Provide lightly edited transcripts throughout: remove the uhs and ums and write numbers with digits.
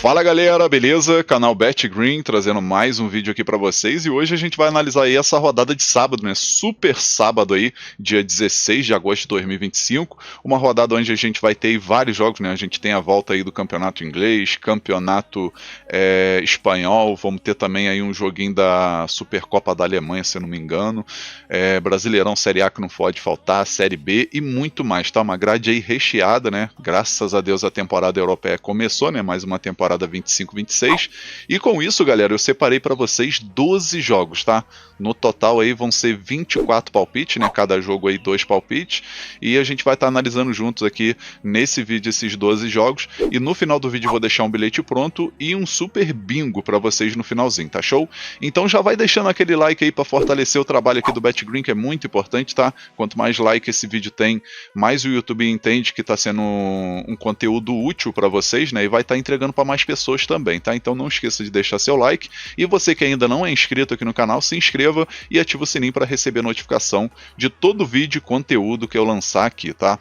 Fala galera, beleza? Canal BetGreen trazendo mais um vídeo aqui pra vocês e hoje a gente vai analisar aí essa rodada de sábado, né? Super sábado aí, dia 16 de agosto de 2025, uma rodada onde a gente vai ter aí vários jogos, né? A gente tem a volta aí do campeonato inglês, campeonato espanhol, vamos ter também aí um joguinho da Supercopa da Alemanha, se eu não me engano, Brasileirão Série A que não pode faltar, Série B e muito mais, tá? Uma grade aí recheada, né? Graças a Deus a temporada europeia começou, né? Mais uma temporada 25-26, e com isso, galera, eu separei para vocês 12 jogos, tá? No total aí vão ser 24 palpites, né? Cada jogo aí 2 palpites, e a gente vai estar analisando juntos aqui nesse vídeo esses 12 jogos, e no final do vídeo eu vou deixar um bilhete pronto e um super bingo para vocês no finalzinho, tá show? Então já vai deixando aquele like aí para fortalecer o trabalho aqui do BetGreen, que é muito importante, tá? Quanto mais like esse vídeo tem, mais o YouTube entende que tá sendo um conteúdo útil para vocês, né? E vai estar entregando para mais pessoas também, tá? Então não esqueça de deixar seu like, e você que ainda não é inscrito aqui no canal, se inscreva e ativa o sininho para receber notificação de todo vídeo e conteúdo que eu lançar aqui, tá?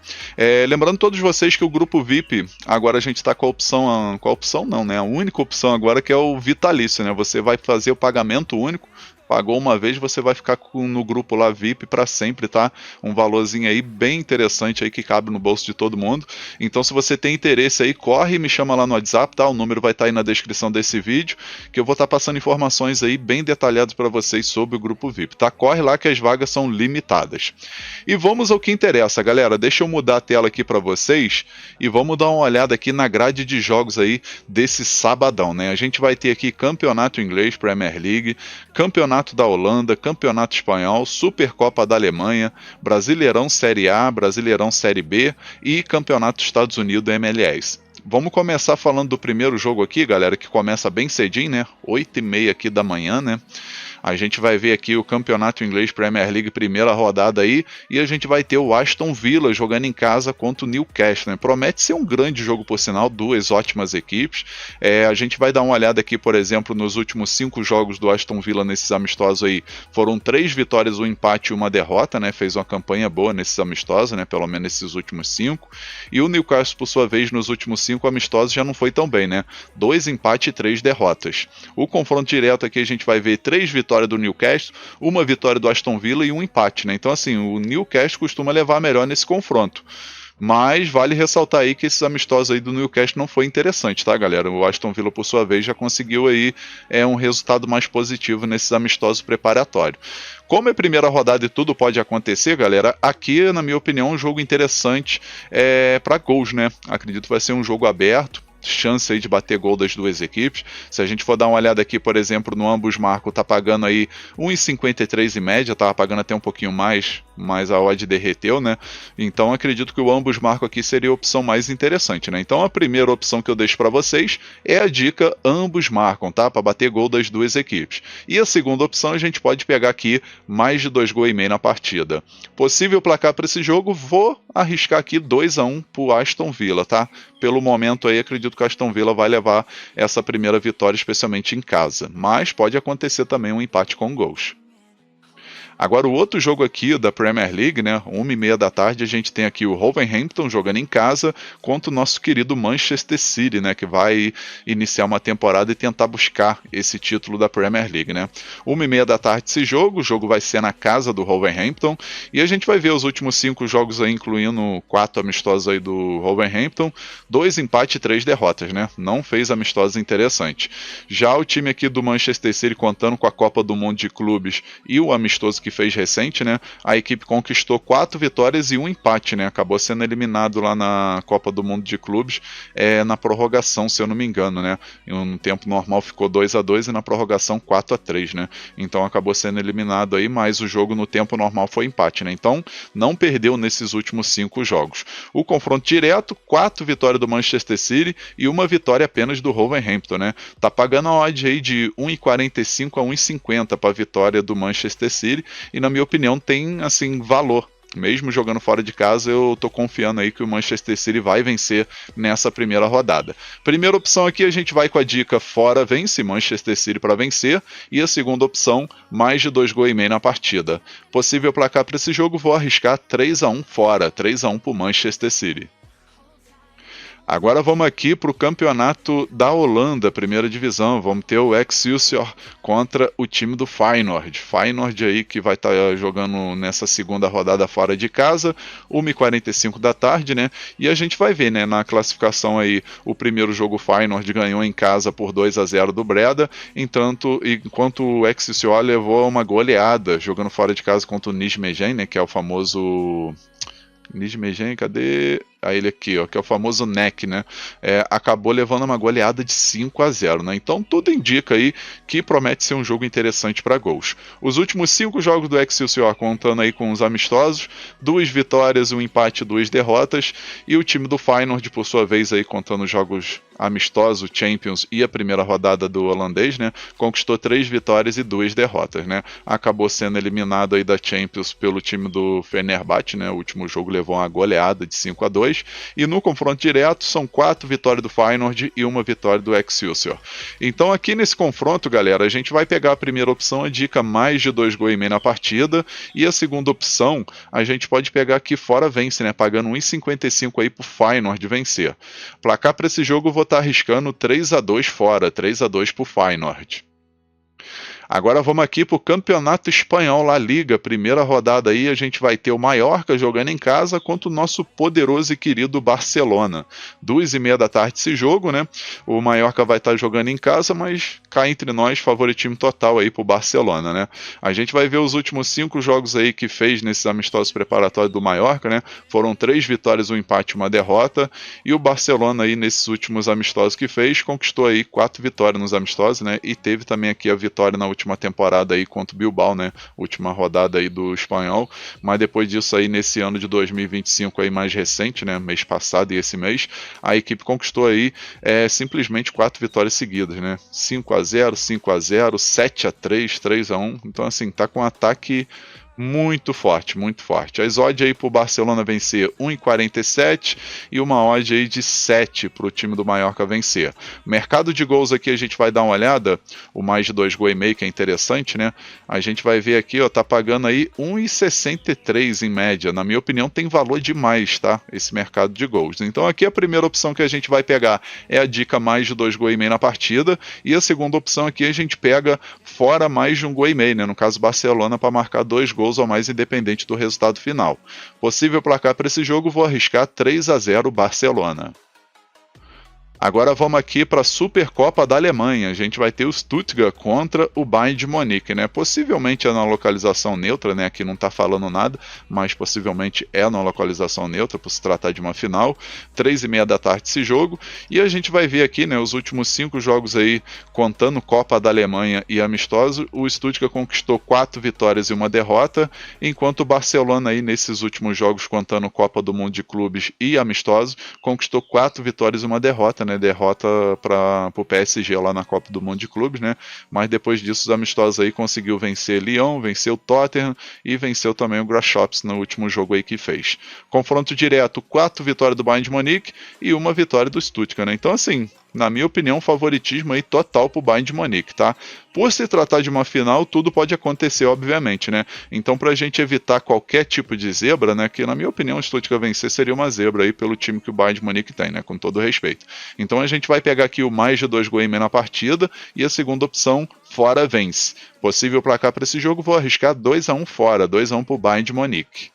Lembrando todos vocês que o grupo VIP, agora a gente está com a opção não, né? A única opção agora que é o vitalício, né? Você vai fazer o pagamento único, pagou uma vez, você vai ficar no grupo lá VIP para sempre, tá? Um valorzinho aí bem interessante aí que cabe no bolso de todo mundo. Então se você tem interesse aí, corre e me chama lá no WhatsApp, tá? O número vai estar aí na descrição desse vídeo, que eu vou estar passando informações aí bem detalhadas para vocês sobre o grupo VIP, tá? Corre lá que as vagas são limitadas. E vamos ao que interessa, galera. Deixa eu mudar a tela aqui para vocês e vamos dar uma olhada aqui na grade de jogos aí desse sabadão, né? A gente vai ter aqui Campeonato Inglês, Premier League, Campeonato da Holanda, Campeonato Espanhol, Supercopa da Alemanha, Brasileirão Série A, Brasileirão Série B e Campeonato dos Estados Unidos MLS. Vamos começar falando do primeiro jogo aqui, galera, que começa bem cedinho, né? 8h30 aqui da manhã, né? A gente vai ver aqui o Campeonato Inglês Premier League, primeira rodada aí, e a gente vai ter o Aston Villa jogando em casa contra o Newcastle, né? Promete ser um grande jogo, por sinal, duas ótimas equipes. A gente vai dar uma olhada aqui, por exemplo, nos últimos 5 jogos do Aston Villa nesses amistosos aí, foram 3 vitórias, um empate e uma derrota, né? Fez uma campanha boa nesses amistosos, né? Pelo menos nesses últimos 5. E o Newcastle, por sua vez, nos últimos 5 amistosos já não foi tão bem, né? 2 empates e 3 derrotas. O confronto direto aqui a gente vai ver 3 vitórias do Newcastle, uma vitória do Aston Villa e um empate, né? Então assim, o Newcastle costuma levar melhor nesse confronto. Mas vale ressaltar aí que esses amistosos aí do Newcastle não foi interessante, tá, galera? O Aston Villa, por sua vez, já conseguiu aí um resultado mais positivo nesses amistosos preparatórios. Como é primeira rodada e tudo pode acontecer, galera, aqui, na minha opinião, um jogo interessante para gols, né? Acredito que vai ser um jogo aberto, chance aí de bater gol das duas equipes. Se a gente for dar uma olhada aqui, por exemplo, no ambos marcam, tá pagando aí 1,53 em média, tava pagando até um pouquinho mais, mas a odd derreteu, né? Então acredito que o ambos marcam aqui seria a opção mais interessante, né? Então a primeira opção que eu deixo para vocês é a dica ambos marcam, tá? Para bater gol das duas equipes. E a segunda opção a gente pode pegar aqui mais de 2,5 gols na partida. Possível placar para esse jogo, vou arriscar aqui 2-1 pro Aston Villa, tá? Pelo momento aí acredito que o Aston Villa vai levar essa primeira vitória, especialmente em casa. Mas pode acontecer também um empate com gols. Agora o outro jogo aqui da Premier League, né, 1h30 da tarde, a gente tem aqui o Wolverhampton jogando em casa contra o nosso querido Manchester City, né, que vai iniciar uma temporada e tentar buscar esse título da Premier League, né. 1h30 da tarde esse jogo, o jogo vai ser na casa do Wolverhampton, e a gente vai ver os últimos 5 jogos aí, incluindo 4 amistosos aí do Wolverhampton, 2 empates e 3 derrotas, né, não fez amistosos interessantes. Já o time aqui do Manchester City, contando com a Copa do Mundo de Clubes e o amistoso que fez recente, né? A equipe conquistou 4 vitórias e um empate, né? Acabou sendo eliminado lá na Copa do Mundo de Clubes na prorrogação, se eu não me engano, né? No tempo normal ficou 2-2 e na prorrogação 4-3, né? Então acabou sendo eliminado aí, mas o jogo no tempo normal foi empate, né? Então não perdeu nesses últimos 5 jogos. O confronto direto, 4 vitórias do Manchester City e uma vitória apenas do Wolverhampton, né? Tá pagando a odd aí de 1,45 a 1,50 para a vitória do Manchester City, e na minha opinião tem assim valor Mesmo jogando fora de casa, eu tô confiando aí que o Manchester City vai vencer nessa primeira rodada. Primeira opção aqui, a gente vai com a dica fora vence, Manchester City para vencer, e a segunda opção, mais de 2,5 gols na partida. Possível placar para esse jogo, vou arriscar 3-1 fora, 3-1 para o Manchester City. Agora vamos aqui para o campeonato da Holanda, primeira divisão. Vamos ter o Excelsior contra o time do Feyenoord. Feyenoord aí que vai estar jogando nessa segunda rodada fora de casa, 1h45 da tarde, né? E a gente vai ver, né, na classificação aí, o primeiro jogo o Feyenoord ganhou em casa por 2-0 do Breda, enquanto o Excelsior levou uma goleada jogando fora de casa contra o Nijmegen, né, que é o famoso... Nijmegen, cadê? Ele aqui, ó, que é o famoso NEC, né? Acabou levando uma goleada de 5-0, né? Então tudo indica aí que promete ser um jogo interessante para gols. Os últimos 5 jogos do Excelsior, contando aí com os amistosos, 2 vitórias, 1 empate, 2 derrotas, e o time do Feyenoord, por sua vez, aí contando os jogos amistosos, Champions e a primeira rodada do holandês, né? Conquistou 3 vitórias e 2 derrotas, né? Acabou sendo eliminado aí da Champions pelo time do Fenerbahçe, né? O último jogo levou uma goleada de 5-2. E no confronto direto são 4 vitórias do Feyenoord e 1 vitória do Excelsior. Então aqui nesse confronto, galera, a gente vai pegar a primeira opção, a dica mais de 2,5 gols na partida, e a segunda opção a gente pode pegar aqui fora vence, né, pagando 1,55 aí pro Feyenoord vencer. Placar para esse jogo eu vou estar arriscando 3-2 fora, 3-2 pro Feyenoord. Agora vamos aqui para o Campeonato Espanhol La Liga, primeira rodada aí, a gente vai ter o Mallorca jogando em casa contra o nosso poderoso e querido Barcelona. 2h30 da tarde esse jogo, né? O Mallorca vai estar jogando em casa, mas cá entre nós, favoritismo total aí pro Barcelona, né? A gente vai ver os últimos 5 jogos aí que fez nesses amistosos preparatórios do Mallorca, né? Foram 3 vitórias, 1 empate e 1 derrota, e o Barcelona aí nesses últimos amistosos que fez, conquistou aí 4 vitórias nos amistosos, né? E teve também aqui a vitória na última temporada aí contra o Bilbao, né? Última rodada aí do espanhol, mas depois disso aí nesse ano de 2025 aí mais recente, né? Mês passado e esse mês, a equipe conquistou aí simplesmente 4 vitórias seguidas, né? 5-0, 5-0, 7-3, 3-1, então assim, tá com um ataque muito forte, muito forte. As odds aí pro Barcelona vencer 1,47 e uma odd aí de 7 pro time do Mallorca vencer. Mercado de gols aqui a gente vai dar uma olhada, o mais de 2,5 gols que é interessante, né? A gente vai ver aqui, ó, tá pagando aí 1,63 em média. Na minha opinião tem valor demais, tá? Esse mercado de gols. Então aqui a primeira opção que a gente vai pegar é a dica mais de 2,5 gols na partida, e a segunda opção aqui a gente pega fora mais de 1,5 gols, né? No caso Barcelona para marcar 2 gols ou mais independente do resultado final. Possível placar para esse jogo, vou arriscar 3-0 Barcelona. Agora vamos aqui para a Supercopa da Alemanha. A gente vai ter o Stuttgart contra o Bayern de Munique, né? Possivelmente é na localização neutra, né? Aqui não está falando nada, mas possivelmente é na localização neutra, por se tratar de uma final. 3h30 da tarde esse jogo. E a gente vai ver aqui, né? Os últimos 5 jogos aí, contando Copa da Alemanha e amistoso, o Stuttgart conquistou 4 vitórias e 1 derrota, enquanto o Barcelona aí nesses últimos jogos, contando Copa do Mundo de Clubes e amistoso, conquistou 4 vitórias e 1 derrota, né? Derrota para o PSG lá na Copa do Mundo de Clubes, né? Mas depois disso os amistosos aí conseguiu vencer Lyon, venceu Tottenham e venceu também o Grasshopps no último jogo aí que fez. Confronto direto, 4 vitórias do Bayern de Munique e 1 vitória do Stuttgart, né? Então assim, na minha opinião, favoritismo aí total pro Bayern de Munique, tá? Por se tratar de uma final, tudo pode acontecer, obviamente, né? Então, pra gente evitar qualquer tipo de zebra, né? Que na minha opinião, o Stuttgart vencer seria uma zebra aí pelo time que o Bayern de Munique tem, né? Com todo respeito. Então, a gente vai pegar aqui o mais de 2,5 gols na partida e a segunda opção, fora vence. Possível placar para esse jogo, vou arriscar 2-1 fora, 2-1 pro Bayern de Munique.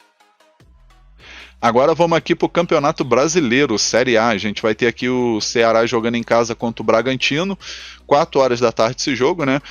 Agora vamos aqui para o Campeonato Brasileiro, Série A. A gente vai ter aqui o Ceará jogando em casa contra o Bragantino. 4 horas da tarde esse jogo, né?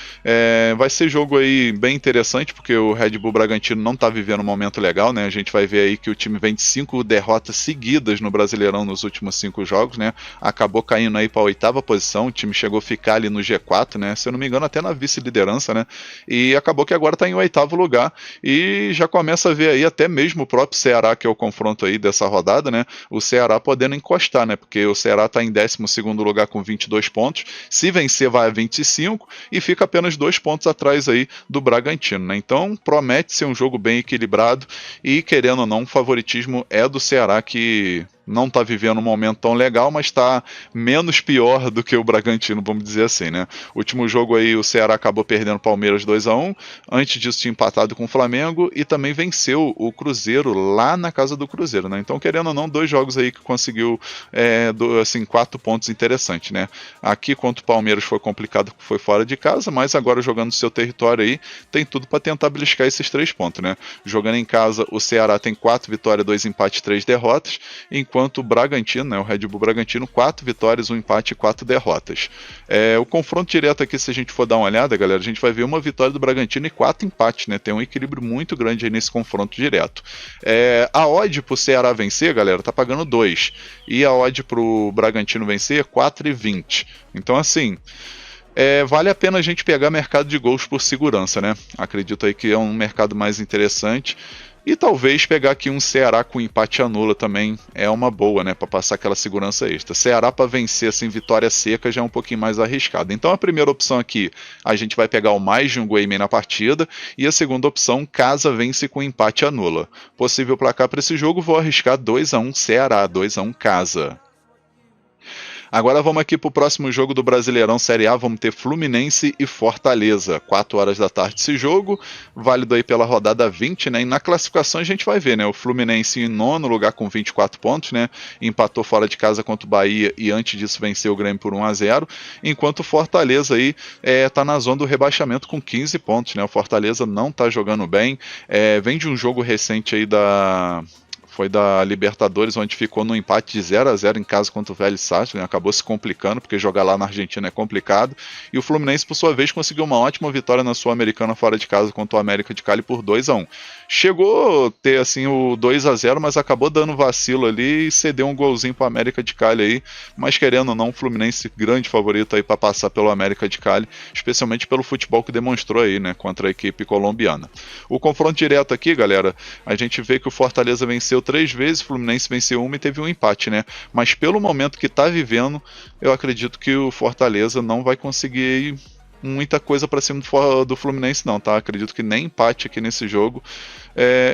Vai ser jogo aí bem interessante, porque o Red Bull Bragantino não está vivendo um momento legal, né? A gente vai ver aí que o time vem de 5 derrotas seguidas no Brasileirão nos últimos 5 jogos, né? Acabou caindo aí para a 8ª posição, o time chegou a ficar ali no G4, né? Se eu não me engano, até na vice-liderança, né? E acabou que agora está em 8º lugar e já começa a ver aí até mesmo o próprio Ceará, que é o confronto aí dessa rodada, né? O Ceará podendo encostar, né? Porque o Ceará está em 12º lugar com 22 pontos. Se vencer vai a 25 e fica apenas 2 pontos atrás aí do Bragantino, né? Então promete ser um jogo bem equilibrado e, querendo ou não, o favoritismo é do Ceará, que não está vivendo um momento tão legal, mas está menos pior do que o Bragantino, vamos dizer assim, né? O último jogo aí o Ceará acabou perdendo o Palmeiras 2-1, antes disso tinha empatado com o Flamengo e também venceu o Cruzeiro lá na casa do Cruzeiro, né? Então, querendo ou não, 2 jogos aí que conseguiu, assim, 4 pontos interessantes, né? Aqui contra o Palmeiras foi complicado, foi fora de casa, mas agora jogando no seu território aí, tem tudo para tentar beliscar esses 3 pontos, né? Jogando em casa, o Ceará tem 4 vitórias, 2 empates, 3 derrotas, enquanto o Bragantino, né, o Red Bull Bragantino, 4 vitórias, 1 empate e 4 derrotas. O confronto direto aqui, se a gente for dar uma olhada, galera, a gente vai ver uma vitória do Bragantino e 4 empates, né? Tem um equilíbrio muito grande aí nesse confronto direto. A odd pro Ceará vencer, galera, tá pagando 2. E a odd pro Bragantino vencer, 4,20. Então, assim, vale a pena a gente pegar mercado de gols por segurança, né? Acredito aí que é um mercado mais interessante. E talvez pegar aqui um Ceará com empate anula também é uma boa, né, para passar aquela segurança extra. Ceará para vencer assim, vitória seca já é um pouquinho mais arriscado. Então a primeira opção aqui, a gente vai pegar o mais de um gol e meio na partida, e a segunda opção, casa vence com empate anula. Possível placar para esse jogo, vou arriscar 2-1 Ceará, 2-1 casa. Agora vamos aqui para o próximo jogo do Brasileirão Série A, vamos ter Fluminense e Fortaleza, 4 horas da tarde esse jogo, válido aí pela rodada 20, né, e na classificação a gente vai ver, né, o Fluminense em 9º lugar com 24 pontos, né, empatou fora de casa contra o Bahia e antes disso venceu o Grêmio por 1-0, enquanto o Fortaleza aí tá na zona do rebaixamento com 15 pontos, né, o Fortaleza não está jogando bem, vem de um jogo recente aí foi da Libertadores, onde ficou no empate de 0-0 em casa contra o Vélez Sarsfield, né? Acabou se complicando, porque jogar lá na Argentina é complicado, e o Fluminense, por sua vez, conseguiu uma ótima vitória na Sul-Americana fora de casa contra o América de Cali por 2-1. Chegou a ter assim o 2-0, mas acabou dando vacilo ali e cedeu um golzinho para o América de Cali aí, mas querendo ou não, o Fluminense grande favorito aí para passar pelo América de Cali, especialmente pelo futebol que demonstrou aí, né, contra a equipe colombiana. O confronto direto aqui, galera, a gente vê que o Fortaleza venceu 3 vezes, o Fluminense venceu 1 e teve um empate, né? Mas pelo momento que está vivendo, eu acredito que o Fortaleza não vai conseguir muita coisa para cima do Fluminense não, tá? Acredito que nem empate aqui nesse jogo.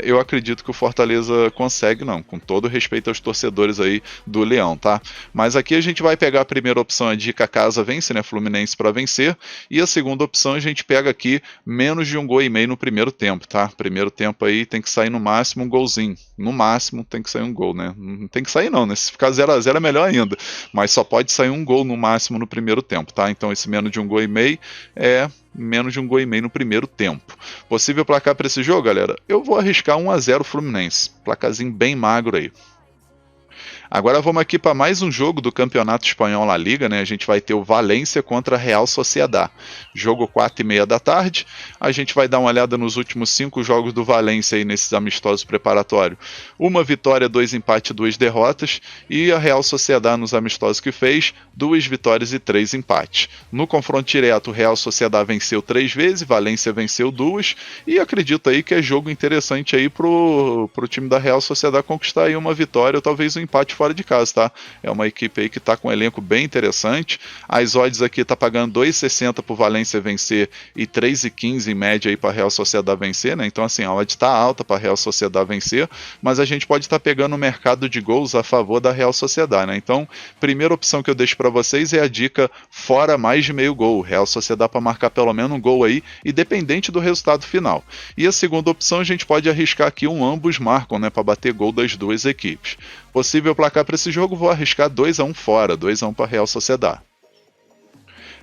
Eu acredito que o Fortaleza consegue, não, com todo respeito aos torcedores aí do Leão, tá? Mas aqui a gente vai pegar a primeira opção, a dica casa vence, né? Fluminense para vencer, e a segunda opção a gente pega aqui menos de 1,5 gols no primeiro tempo, tá? Primeiro tempo aí tem que sair no máximo um golzinho, no máximo tem que sair um gol, né? Não tem que sair não, né? Se ficar 0-0 é melhor ainda, mas só pode sair um gol no máximo no primeiro tempo, tá? Então esse menos de 1,5 gols é menos de 1,5 gols no primeiro tempo. Possível placar para esse jogo, galera? Eu vou arriscar 1-0 Fluminense. Placazinho bem magro aí. Agora vamos aqui para mais um jogo do Campeonato Espanhol La Liga, né? A gente vai ter o Valência contra a Real Sociedad. Jogo 4h30 da tarde. A gente vai dar uma olhada nos últimos 5 jogos do Valência aí nesses amistosos preparatórios. 1 vitória, 2 empates, 2 derrotas. E a Real Sociedad nos amistosos que fez, 2 vitórias e 3 empates. No confronto direto, o Real Sociedad venceu 3 vezes, Valência venceu 2. E acredito aí que é jogo interessante aí pro time da Real Sociedad conquistar aí uma vitória ou talvez um empate fora de casa, tá? É uma equipe aí que tá com um elenco bem interessante. As odds aqui tá pagando 2,60 pro Valência vencer e 3,15 em média aí para Real Sociedad vencer, né? Então assim, a odd tá alta para Real Sociedad vencer, mas a gente pode estar pegando o mercado de gols a favor da Real Sociedad, né? Então, primeira opção que eu deixo para vocês é a dica fora mais de meio gol. Real Sociedad para marcar pelo menos um gol aí, independente do resultado final. E a segunda opção a gente pode arriscar aqui um ambos marcam, né, para bater gol das duas equipes. Possível placar para esse jogo, vou arriscar 2-1 fora, 2-1 para Real Sociedad.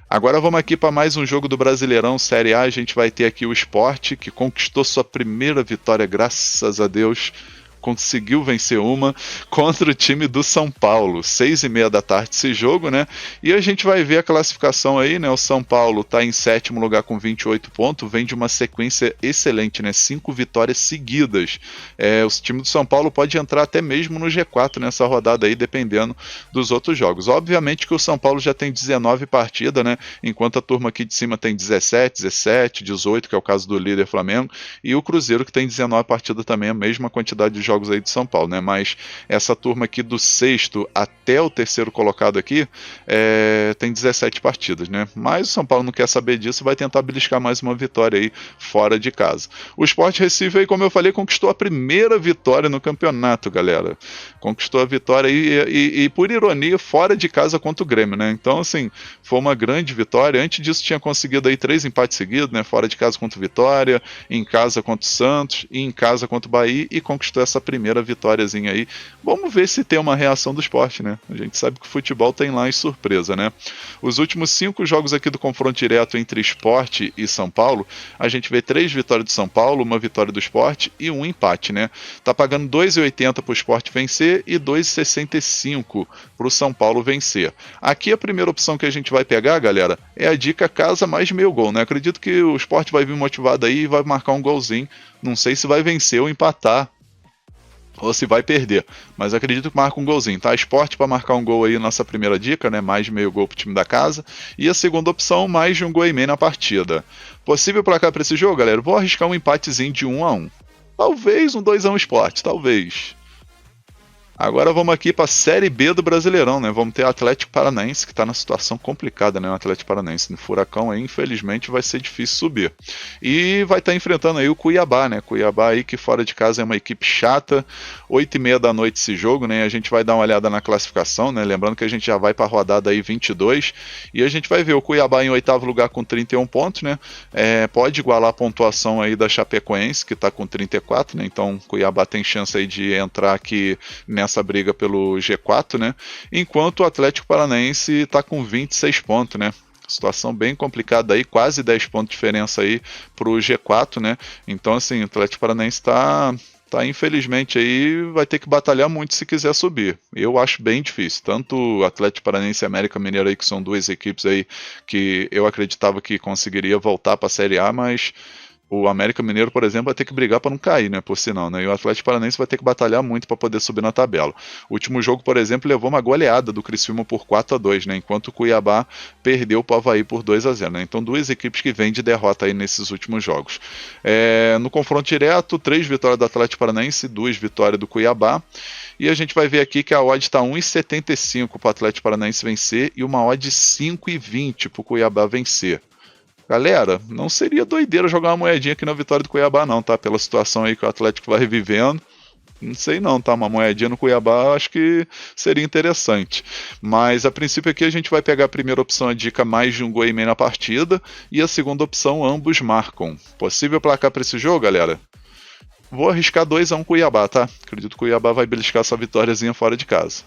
Agora vamos aqui para mais um jogo do Brasileirão Série A. A gente vai ter aqui o Sport, que conquistou sua primeira vitória, graças a Deus. Conseguiu vencer uma contra o time do São Paulo, 6h30 da tarde esse jogo, né? E a gente vai ver a classificação aí, né? O São Paulo tá em 7º lugar com 28 pontos, vem de uma sequência excelente, né? 5 vitórias seguidas. O time do São Paulo pode entrar até mesmo no G4 nessa rodada aí, dependendo dos outros jogos. Obviamente que o São Paulo já tem 19 partidas, né? Enquanto a turma aqui de cima tem 17, 17, 18, que é o caso do líder Flamengo, e o Cruzeiro que tem 19 partidas também, a mesma quantidade de jogos jogos aí de São Paulo, né? Mas essa turma aqui do sexto até o terceiro colocado aqui tem 17 partidas, né? Mas o São Paulo não quer saber disso, vai tentar beliscar mais uma vitória aí fora de casa. O Sport Recife aí, como eu falei, conquistou a primeira vitória no campeonato, galera. Conquistou a vitória aí e por ironia, fora de casa contra o Grêmio, né? Então, assim, foi uma grande vitória. Antes disso tinha conseguido aí 3 empates seguidos, né? Fora de casa contra o Vitória, em casa contra o Santos e em casa contra o Bahia, e conquistou essa primeira vitóriazinha aí. Vamos ver se tem uma reação do Sport, né? A gente sabe que o futebol tem lá em surpresa, né? Os últimos 5 jogos aqui do confronto direto entre Sport e São Paulo, a gente vê 3 vitórias do São Paulo, uma vitória do Sport e um empate, né? Tá pagando 2,80 para o Sport vencer e 2,65 para o São Paulo vencer. Aqui a primeira opção que a gente vai pegar, galera, é a dica casa mais meio gol, né? Acredito que o Sport vai vir motivado aí e vai marcar um golzinho. Não sei se vai vencer ou empatar, ou se vai perder, mas acredito que marca um golzinho, tá? Sport para marcar um gol aí, nossa primeira dica, né? Mais de meio gol pro time da casa. E a segunda opção, mais de um gol e meio na partida. Possível placar para esse jogo, galera? Vou arriscar um empatezinho de 1-1. Talvez um 2-1 Sport, talvez. Agora vamos aqui para a Série B do Brasileirão, né? Vamos ter o Atlético Paranaense, que está na situação complicada, né? O Atlético Paranaense no furacão aí, infelizmente, vai ser difícil subir. E vai estar enfrentando aí o Cuiabá, né? Cuiabá aí que fora de casa é uma equipe chata. 8h30 da noite esse jogo, né? A gente vai dar uma olhada na classificação, né? Lembrando que a gente já vai para a rodada aí 22. E a gente vai ver o Cuiabá em 8º lugar com 31 pontos, né? Pode igualar a pontuação aí da Chapecoense, que está com 34, né? Então o Cuiabá tem chance aí de entrar aqui nessa briga pelo G4, né? Enquanto o Atlético Paranaense está com 26 pontos, né? Situação bem complicada aí, quase 10 pontos de diferença aí pro G4, né? Então, assim, o Atlético Paranaense tá infelizmente aí, vai ter que batalhar muito se quiser subir. Eu acho bem difícil. Tanto o Atlético Paranaense e América Mineiro aí, que são 2 equipes aí que eu acreditava que conseguiria voltar para a Série A, mas o América Mineiro, por exemplo, vai ter que brigar para não cair, né? Por sinal, né? E o Atlético Paranaense vai ter que batalhar muito para poder subir na tabela. O último jogo, por exemplo, levou uma goleada do Criciúma por 4-2, né? Enquanto o Cuiabá perdeu para o Avaí por 2-0, né? Então, 2 equipes que vêm de derrota aí nesses últimos jogos. No confronto direto, 3 vitórias do Atlético Paranaense, 2 vitórias do Cuiabá. E a gente vai ver aqui que a odd está 1,75 para o Atlético Paranaense vencer e uma odd 5,20 para o Cuiabá vencer. Galera, não seria doideira jogar uma moedinha aqui na vitória do Cuiabá não, tá? Pela situação aí que o Atlético vai vivendo. Não sei não, tá? Uma moedinha no Cuiabá acho que seria interessante. Mas a princípio aqui a gente vai pegar a primeira opção, a dica mais de um gol e meio na partida. E a segunda opção, ambos marcam. Possível placar para esse jogo, galera? Vou arriscar 2-1 Cuiabá, tá? Acredito que o Cuiabá vai beliscar essa vitóriazinha fora de casa.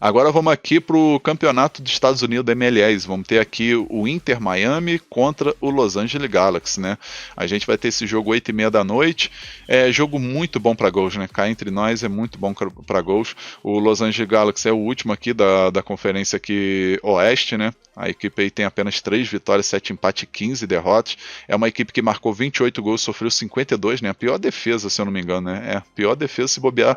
Agora vamos aqui para o campeonato dos Estados Unidos da MLS. Vamos ter aqui o Inter Miami contra o Los Angeles Galaxy, né? A gente vai ter esse jogo 8h30 da noite. É jogo muito bom para gols, né? Cá entre nós é muito bom para gols. O Los Angeles Galaxy é o último aqui da conferência aqui Oeste, né? A equipe aí tem apenas 3 vitórias, 7 empates e 15 derrotas. É uma equipe que marcou 28 gols, sofreu 52, né? A pior defesa, se eu não me engano, né? A pior defesa se bobear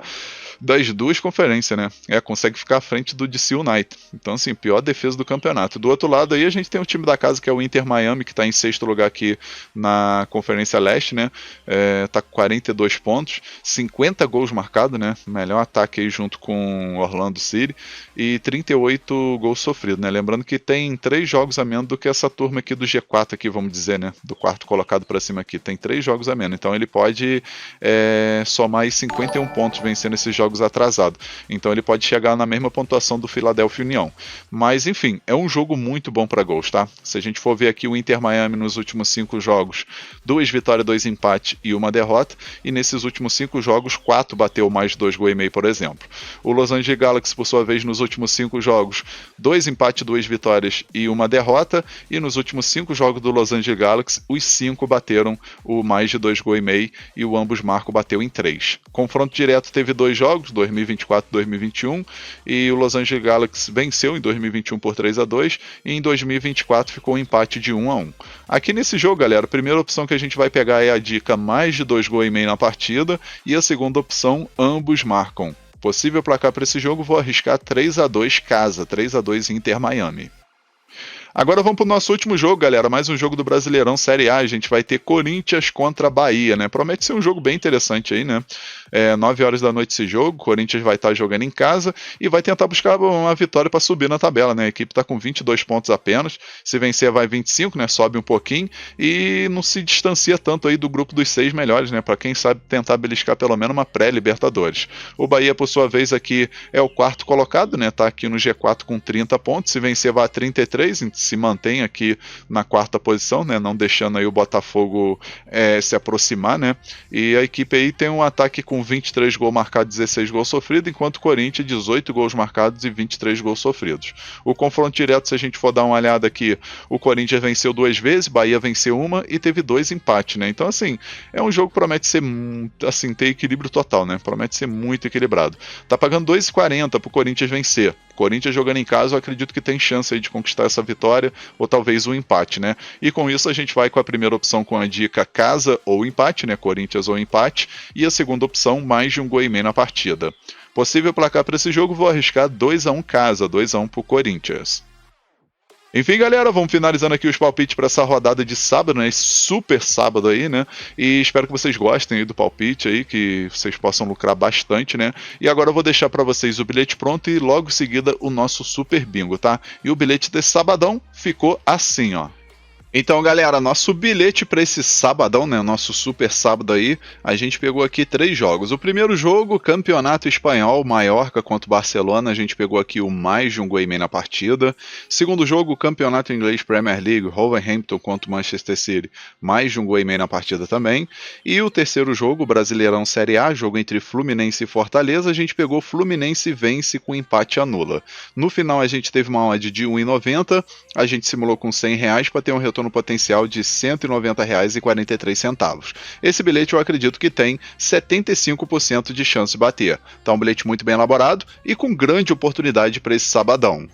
das 2 conferências, né? Consegue ficar à frente do DC United. Então, assim, pior defesa do campeonato. Do outro lado aí a gente tem o time da casa, que é o Inter Miami, que está em 6º lugar aqui na Conferência Leste, né? Tá com 42 pontos, 50 gols marcados, né? Melhor ataque aí junto com Orlando City e 38 gols sofridos, né? Lembrando que tem 3 jogos a menos do que essa turma aqui do G4 aqui, vamos dizer, né? Do quarto colocado para cima aqui. Tem 3 jogos a menos. Então ele pode somar aí 51 pontos vencendo esses jogos atrasados. Então ele pode chegar na mesma pontuação do Philadelphia Union. Mas enfim, é um jogo muito bom para gols, tá? Se a gente for ver aqui o Inter Miami nos últimos 5 jogos, 2 vitórias, 2 empates e 1 derrota. E nesses últimos 5 jogos, 4 bateu mais de 2 gols e meio, por exemplo. O Los Angeles Galaxy, por sua vez, nos últimos 5 jogos, 2 empates, 2 vitórias e 1 derrota. E nos últimos 5 jogos do Los Angeles Galaxy, os 5 bateram o mais de 2 gols e meio e o ambos marcam bateu em 3. Confronto direto teve 2 jogos, 2024 e 2021, e o Los Angeles Galaxy venceu em 2021 por 3-2 e em 2024 ficou um empate de 1-1. Aqui nesse jogo, galera, a primeira opção que a gente vai pegar é a dica mais de 2 gols e meio na partida e a segunda opção, ambos marcam. Possível placar para esse jogo, vou arriscar 3-2 casa, 3-2 Inter Miami. Agora vamos pro nosso último jogo, galera. Mais um jogo do Brasileirão Série A. A gente vai ter Corinthians contra Bahia, né? Promete ser um jogo bem interessante aí, né? 9 horas da noite esse jogo. Corinthians vai estar jogando em casa e vai tentar buscar uma vitória para subir na tabela, né? A equipe está com 22 pontos apenas. Se vencer, vai 25, né? Sobe um pouquinho e não se distancia tanto aí do grupo dos 6 melhores, né? Para quem sabe tentar beliscar pelo menos uma pré-Libertadores. O Bahia, por sua vez, aqui é o quarto colocado, né? Tá aqui no G4 com 30 pontos. Se vencer, vai a 33, se mantém aqui na quarta posição, né? Não deixando aí o Botafogo se aproximar, né? E a equipe aí tem um ataque com 23 gols marcados, 16 gols sofridos, enquanto o Corinthians 18 gols marcados e 23 gols sofridos. O confronto direto, se a gente for dar uma olhada aqui, o Corinthians venceu 2 vezes, Bahia venceu uma e teve 2 empates, né? Então, assim, é um jogo que promete ser, assim, ter equilíbrio total, né? Promete ser muito equilibrado. Tá pagando 2,40 pro Corinthians vencer. Corinthians jogando em casa, eu acredito que tem chance aí de conquistar essa vitória, ou talvez um empate, né? E com isso a gente vai com a primeira opção com a dica casa ou empate, né? Corinthians ou empate, e a segunda opção, mais de um gol e meio na partida. Possível placar para esse jogo, vou arriscar 2-1 casa, 2-1 pro Corinthians. Enfim, galera, vamos finalizando aqui os palpites para essa rodada de sábado, né? Esse super sábado aí, né? E espero que vocês gostem aí do palpite aí, que vocês possam lucrar bastante, né? E agora eu vou deixar para vocês o bilhete pronto e logo em seguida o nosso super bingo, tá? E o bilhete desse sabadão ficou assim, ó. Então, galera, nosso bilhete para esse sabadão, né, nosso super sábado aí, a gente pegou aqui 3 jogos. O primeiro jogo, Campeonato Espanhol, Mallorca contra o Barcelona, a gente pegou aqui o mais de um gol e meio na partida. Segundo jogo, Campeonato Inglês Premier League, Wolverhampton contra o Manchester City, mais de um gol e meio na partida também. E o terceiro jogo, Brasileirão Série A, jogo entre Fluminense e Fortaleza, a gente pegou Fluminense vence com empate anula. No final a gente teve uma odd de 1,90, a gente simulou com R$100 para ter um retorno no potencial de R$ 190,43. Esse bilhete eu acredito que tem 75% de chance de bater. Tá um bilhete muito bem elaborado e com grande oportunidade para esse sabadão.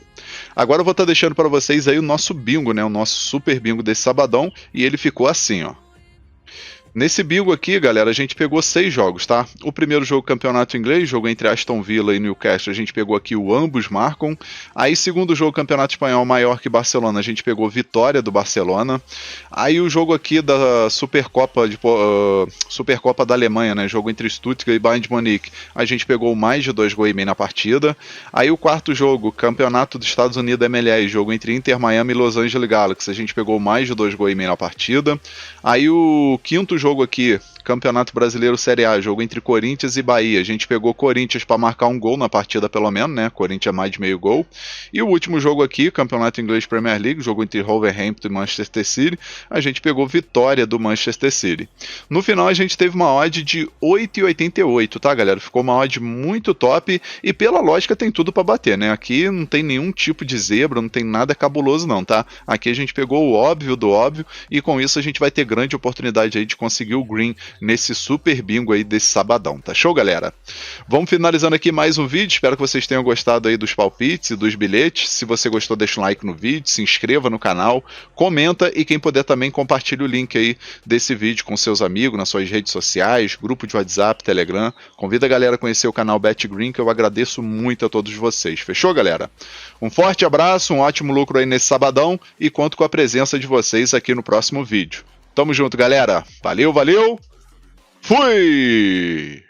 Agora eu vou estar deixando para vocês aí o nosso bingo, né? O nosso super bingo desse sabadão, e ele ficou assim, ó. Nesse bingo aqui, galera, a gente pegou 6 jogos, tá? O primeiro jogo, Campeonato Inglês, jogo entre Aston Villa e Newcastle, a gente pegou aqui o ambos marcam. Aí, segundo jogo, Campeonato Espanhol, Mallorca e Barcelona, a gente pegou vitória do Barcelona. Aí, o jogo aqui da Supercopa da Alemanha, né? Jogo entre Stuttgart e Bayern de Munique, a gente pegou mais de 2 gols e meio na partida. Aí, o quarto jogo, Campeonato dos Estados Unidos MLS, jogo entre Inter Miami e Los Angeles Galaxy, a gente pegou mais de 2 gols e meio na partida. Aí, o quinto jogo aqui, Campeonato Brasileiro Série A, jogo entre Corinthians e Bahia. A gente pegou Corinthians para marcar um gol na partida pelo menos, né? Corinthians mais de meio gol. E o último jogo aqui, Campeonato Inglês Premier League, jogo entre Wolverhampton e Manchester City, a gente pegou vitória do Manchester City. No final a gente teve uma odd de 8,88, tá, galera? Ficou uma odd muito top e pela lógica tem tudo para bater, né? Aqui não tem nenhum tipo de zebra, não tem nada cabuloso não, tá? Aqui a gente pegou o óbvio do óbvio e com isso a gente vai ter grande oportunidade aí de conseguir o green nesse super bingo aí desse sabadão, tá show, galera? Vamos finalizando aqui mais um vídeo, espero que vocês tenham gostado aí dos palpites e dos bilhetes. Se você gostou, deixa um like no vídeo, se inscreva no canal, comenta e quem puder também compartilhe o link aí desse vídeo com seus amigos, nas suas redes sociais, grupo de WhatsApp, Telegram. Convida a galera a conhecer o canal BetGreen, que eu agradeço muito a todos vocês. Fechou, galera? Um forte abraço, um ótimo lucro aí nesse sabadão e conto com a presença de vocês aqui no próximo vídeo. Tamo junto, galera. Valeu, valeu. Fui!